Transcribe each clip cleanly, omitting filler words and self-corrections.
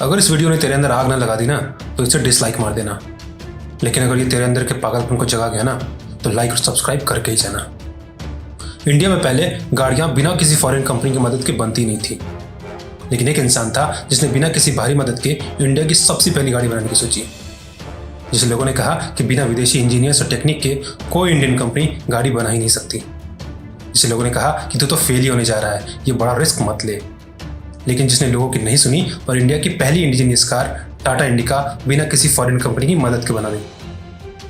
अगर इस वीडियो ने तेरे अंदर आग ना लगा दी ना तो इसे डिसलाइक मार देना। लेकिन अगर ये तेरे अंदर के पागलपन को जगा गया ना तो लाइक और सब्सक्राइब करके ही जाना। इंडिया में पहले गाड़ियां बिना किसी फॉरेन कंपनी की मदद के बनती नहीं थी, लेकिन एक इंसान था जिसने बिना किसी बाहरी मदद के इंडिया की सबसे पहली गाड़ी बनाने की सोची। जिसे लोगों ने कहा कि बिना विदेशी इंजीनियर्स और टेक्निक के कोई इंडियन कंपनी गाड़ी बना ही नहीं सकती। जिसे लोगों ने कहा कि तू तो फेल ही होने जा रहा है, ये बड़ा रिस्क मत ले। लेकिन जिसने लोगों की नहीं सुनी और इंडिया की पहली इंडिजीनियस कार टाटा इंडिका बिना किसी फॉरेन कंपनी की मदद के बना दी।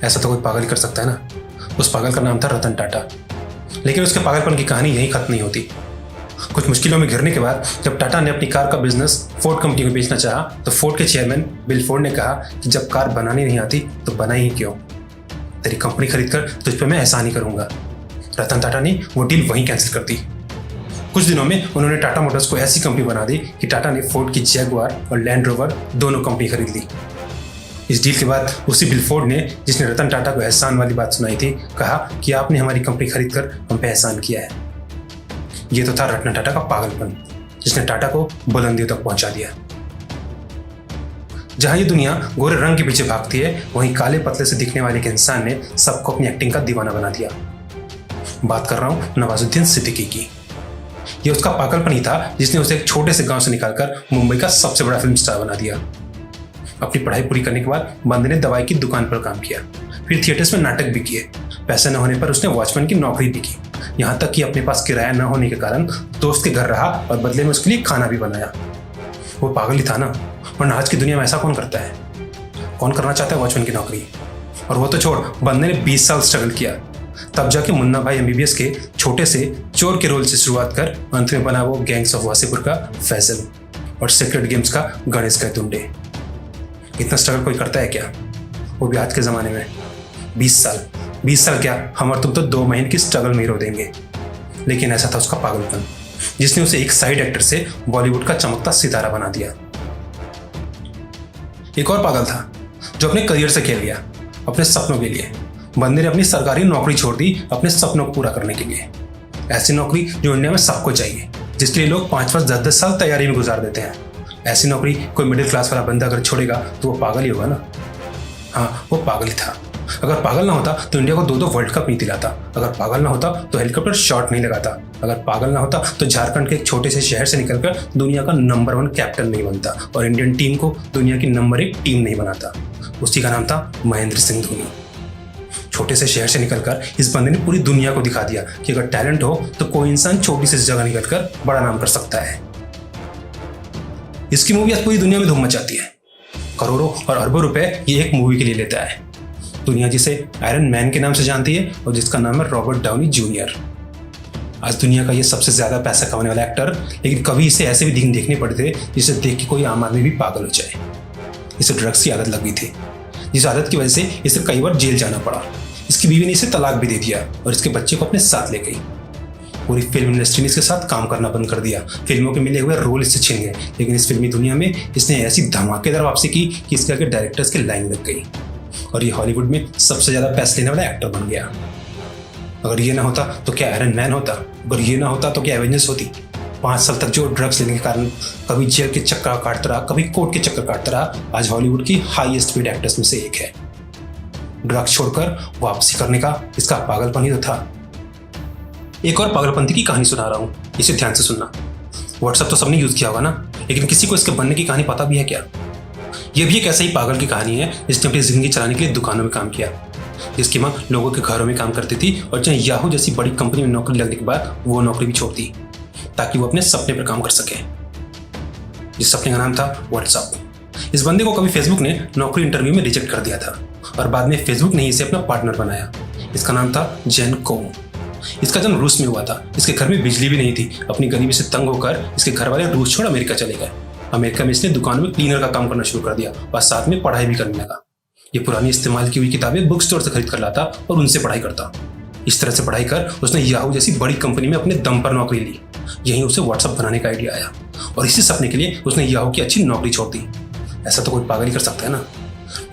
ऐसा तो कोई पागल ही कर सकता है ना। उस पागल का नाम था रतन टाटा। लेकिन उसके पागलपन की कहानी यहीं खत्म नहीं होती। कुछ मुश्किलों में घिरने के बाद जब टाटा ने अपनी कार का बिजनेस फोर्ड कंपनी को बेचना चाहा तो फोर्ड के चेयरमैन बिल फोर्ड ने कहा कि जब कार बनानी नहीं आती तो बनाई ही क्यों, तेरी कंपनी खरीद कर तुझ पर मैं एहसान ही करूंगा। रतन टाटा ने वो डील वहीं कैंसिल कर दी। कुछ दिनों में उन्होंने टाटा मोटर्स को ऐसी कंपनी बना दी कि टाटा ने फोर्ड की जैगुआर और लैंड रोवर दोनों कंपनी खरीद ली। इस डील के बाद उसी बिल फोर्ड ने, जिसने रतन टाटा को एहसान वाली बात सुनाई थी, कहा कि आपने हमारी कंपनी खरीद कर हम पे एहसान किया है। ये तो था रतन टाटा का पागलपन, जिसने टाटा को बुलंदियों तक पहुंचा दिया। जहां ये दुनिया गोरे रंग के पीछे भागती है, वहीं काले पतले से दिखने वाले एक इंसान ने सबको अपनी एक्टिंग का दीवाना बना दिया। बात कर रहा हूं नवाजुद्दीन सिद्दीकी की। ये उसका पागलपन ही था जिसने उसे एक छोटे से गांव से निकालकर मुंबई का सबसे बड़ा फिल्म स्टार बना दिया। अपनी पढ़ाई पूरी करने के बाद बंदे ने दवाई की दुकान पर काम किया, फिर थिएटर्स में नाटक भी किए। पैसे न होने पर उसने वॉचमैन की नौकरी भी की, यहाँ तक कि अपने पास किराया न होने के कारण दोस्त के घर रहा और बदले में उसके लिए खाना भी बनाया। वो पागल ही था ना, वरना आज की दुनिया में ऐसा कौन करता है? कौन करना चाहता है वॉचमैन की नौकरी? और वो तो छोड़, बंदे ने 20 साल स्ट्रगल किया, तब जाके मुन्ना भाई एमबीबीएस के छोटे से चोर के रोल से शुरुआत कर अंत में बना वो गैंग्स ऑफ वासेपुर का फैसल और सीक्रेट गेम्स का गणेश का दुंडे। इतना स्ट्रगल कोई करता है क्या, वो भी आज के ज़माने में? 20 साल क्या, हम और तुम तो 2 महीने की स्ट्रगल में ही रो देंगे। लेकिन ऐसा था उसका पागलपन, जिसने उसे एक साइड एक्टर से बॉलीवुड का चमकता सितारा बना दिया। एक और पागल था जो अपने करियर से खेल गया, अपने सपनों के लिए। बंदे ने अपनी सरकारी नौकरी छोड़ दी अपने सपनों को पूरा करने के लिए। ऐसी नौकरी जो इंडिया में सबको चाहिए, जिसके लिए लोग 5-5, 10-10 साल तैयारी में गुजार देते हैं। ऐसी नौकरी कोई मिडिल क्लास वाला बंदा अगर छोड़ेगा तो वो पागल ही होगा ना। हाँ, वो पागल ही था। अगर पागल ना होता तो इंडिया को 2-2 वर्ल्ड कप नहीं दिलाता। अगर पागल ना होता तो हेलीकॉप्टर शॉट नहीं लगाता। अगर पागल ना होता तो झारखंड के एक छोटे से शहर से निकलकर दुनिया का नंबर 1 कैप्टन नहीं बनता और इंडियन टीम को दुनिया की नंबर 1 टीम नहीं बनाता। उसी का नाम था महेंद्र सिंह धोनी। छोटे से शहर से निकलकर इस बंदे ने पूरी दुनिया को दिखा दिया कि अगर टैलेंट हो तो कोई इंसान छोटी सी जगह निकलकर बड़ा नाम कर सकता है। इसकी मूवी आज पूरी दुनिया में धूम मचाती है। करोड़ों और अरबों रुपए ये एक मूवी के लिए लेता है। दुनिया जिसे आयरन मैन के नाम से जानती है और जिसका नाम है रॉबर्ट डाउनी जूनियर। आज दुनिया का ये सबसे ज्यादा पैसा कमाने वाला एक्टर, लेकिन कभी इसे ऐसे भी दिन देखने पड़े थे जिसे देख के कोई आम आदमी भी पागल हो जाए। इसे ड्रग्स की आदत लग गई थी, जिस आदत की वजह से इसे कई बार जेल जाना पड़ा। इसकी बीवी ने इसे तलाक भी दे दिया और इसके बच्चे को अपने साथ ले गई। पूरी फिल्म इंडस्ट्री ने इसके साथ काम करना बंद कर दिया। फिल्मों के मिले हुए रोल इससे छिन गए। लेकिन इस फिल्मी दुनिया में इसने ऐसी धमाकेदार वापसी की कि इसके आगे डायरेक्टर्स की लाइन लग गई और ये हॉलीवुड में सबसे ज्यादा पैसे लेने वाला एक्टर बन गया। अगर ये ना होता तो क्या आयरन मैन होता? अगर ये ना होता तो क्या एवेंजर्स होती? 5 साल तक जो ड्रग्स लेने के कारण कभी जेल के चक्कर काटता रहा, कभी कोर्ट के चक्कर काटता रहा, आज हॉलीवुड की हाईएस्ट पेड एक्टर्स में से एक है। ड्रग्स छोड़कर वापसी करने का इसका पागलपन ही तो था। एक और पागलपंथी की कहानी सुना रहा हूँ, इसे ध्यान से सुनना। व्हाट्सएप तो सबने यूज किया होगा ना, लेकिन किसी को इसके बनने की कहानी पता भी है क्या? यह भी एक ऐसा ही पागल की कहानी है जिसने अपनी जिंदगी चलाने के लिए दुकानों में काम किया, जिसकी माँ लोगों के घरों में काम करती थी और जहाँ याहू जैसी बड़ी कंपनी में नौकरी लगने के बाद वो नौकरी भी छोड़ दी ताकि वो अपने सपने पर काम कर सके। जिस सपने का नाम था व्हाट्सएप। इस बंदे को कभी फेसबुक ने नौकरी इंटरव्यू में रिजेक्ट कर दिया था और बाद में फेसबुक ने इसे अपना पार्टनर बनाया। इसका नाम था जेन कोंग। इसका जन्म रूस में हुआ था। इसके घर में बिजली भी नहीं थी। अपनी गरीबी से तंग होकर इसके घर वाले रूस छोड़ अमेरिका चले गए। अमेरिका में इसने दुकान में क्लीनर का काम करना शुरू कर दिया और साथ में पढ़ाई भी करने लगा। ये पुरानी इस्तेमाल की हुई किताबें बुक स्टोर से खरीद कर लाता और उनसे पढ़ाई करता। इस तरह से पढ़ाई कर उसने याहू जैसी बड़ी कंपनी में अपने दम पर नौकरी ली। यहीं उसे व्हाट्सएप बनाने का आइडिया आया और इसी सपने के लिए उसने याहू की अच्छी नौकरी छोड़ दी। ऐसा तो कोई पागल ही कर सकता है ना।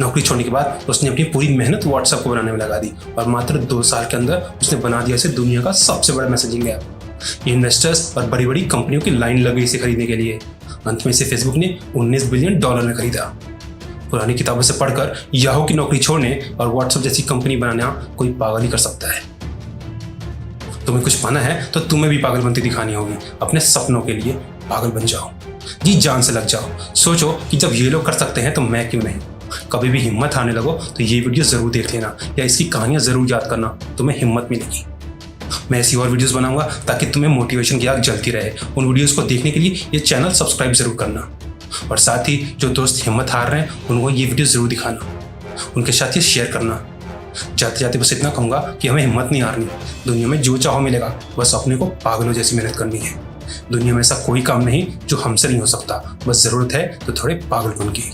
नौकरी छोड़ने के बाद उसने अपनी पूरी मेहनत व्हाट्सएप को बनाने में लगा दी और मात्र 2 साल के अंदर उसने बना दिया इसे दुनिया का सबसे बड़ा मैसेजिंग ऐप। इन्वेस्टर्स और बड़ी बड़ी कंपनियों की लाइन लग गई इसे खरीदने के लिए। अंत में इसे फेसबुक ने $19 बिलियन में खरीदा। पुरानी किताबों से पढ़कर याहू की नौकरी छोड़ने और व्हाट्सएप जैसी कंपनी बनाना कोई पागल ही कर सकता है। तुम्हें कुछ पाना है तो तुम्हें भी पागलपंती दिखानी होगी। अपने सपनों के लिए पागल बन जाओ, जी जान से लग जाओ। सोचो कि जब ये लोग कर सकते हैं तो मैं क्यों नहीं। कभी भी हिम्मत हारने लगो तो ये वीडियो जरूर देख लेना या इसकी कहानियां जरूर याद करना, तुम्हें हिम्मत मिलेगी। मैं ऐसी और वीडियोस बनाऊंगा ताकि तुम्हें मोटिवेशन की आग जलती रहे। उन वीडियोस को देखने के लिए ये चैनल सब्सक्राइब जरूर करना, और साथ ही जो दोस्त हिम्मत हार रहे हैं उनको ये वीडियो जरूर दिखाना, उनके साथ ये शेयर करना। जाते जाते बस इतना कहूँगा कि हमें हिम्मत नहीं हारनी। दुनिया में जो चाहो मिलेगा, बस अपने को पागलों जैसी मेहनत करनी है। दुनिया में ऐसा कोई काम नहीं जो हमसे नहीं हो सकता, बस ज़रूरत है तो थोड़े पागलपन की।